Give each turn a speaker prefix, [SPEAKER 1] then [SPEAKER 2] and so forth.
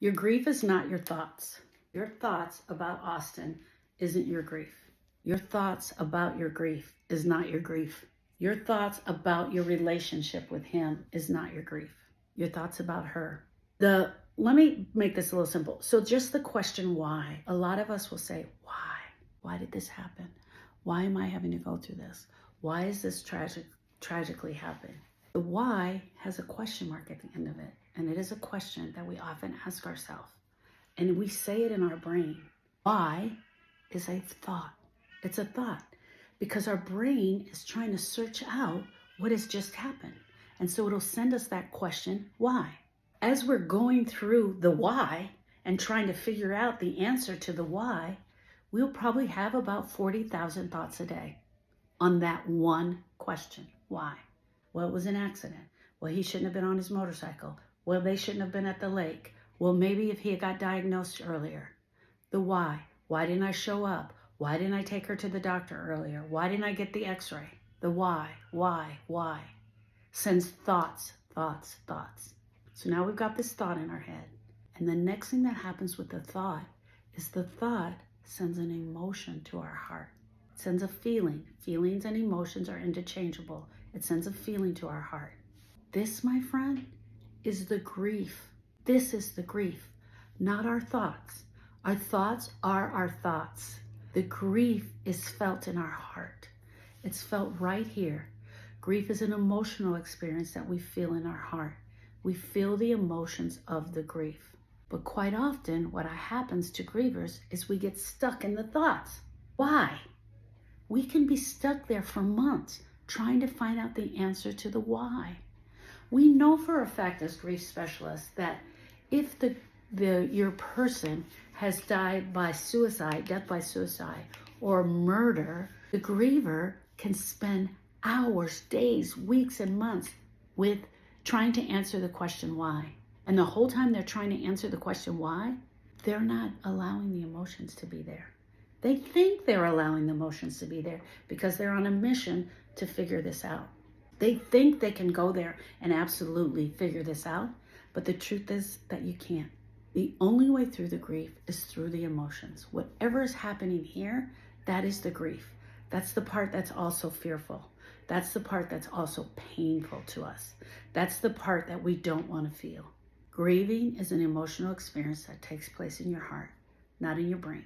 [SPEAKER 1] Your grief is not your thoughts. Your thoughts about Austin isn't your grief. Your thoughts about your grief is not your grief. Your thoughts about your relationship with him is not your grief. Your thoughts about her. Let me make this a little simple. So just the question why. A lot of us will say, why? Why did this happen? Why am I having to go through this? Why is this tragically happen? The why has a question mark at the end of it. And it is a question that we often ask ourselves. And we say it in our brain. Why is a thought. It's a thought. Because our brain is trying to search out what has just happened. And so it'll send us that question, why? As we're going through the why and trying to figure out the answer to the why, we'll probably have about 40,000 thoughts a day on that one question, why? Well, it was an accident. Well, he shouldn't have been on his motorcycle. Well, they shouldn't have been at the lake. Well, maybe if he had got diagnosed earlier. The why. Why didn't I show up? Why didn't I take her to the doctor earlier? Why didn't I get the x-ray? The why. Sends thoughts. So now we've got this thought in our head. And the next thing that happens with the thought is the thought sends an emotion to our heart. It sends a feeling. Feelings and emotions are interchangeable. It sends a feeling to our heart. This, my friend, is the grief. This is the grief, not our thoughts. Our thoughts are our thoughts. The grief is felt in our heart. It's felt right here. Grief is an emotional experience that we feel in our heart. We feel the emotions of the grief. But quite often, what happens to grievers is we get stuck in the thoughts. Why? We can be stuck there for months trying to find out the answer to the why. We know for a fact as grief specialists that if your person has died by suicide, death by suicide, or murder, the griever can spend hours, days, weeks, and months with trying to answer the question why. And the whole time they're trying to answer the question why, they're not allowing the emotions to be there. They think they're allowing the emotions to be there because they're on a mission to figure this out. They think they can go there and absolutely figure this out, but the truth is that you can't. The only way through the grief is through the emotions. Whatever is happening here, that is the grief. That's the part that's also fearful. That's the part that's also painful to us. That's the part that we don't want to feel. Grieving is an emotional experience that takes place in your heart, not in your brain.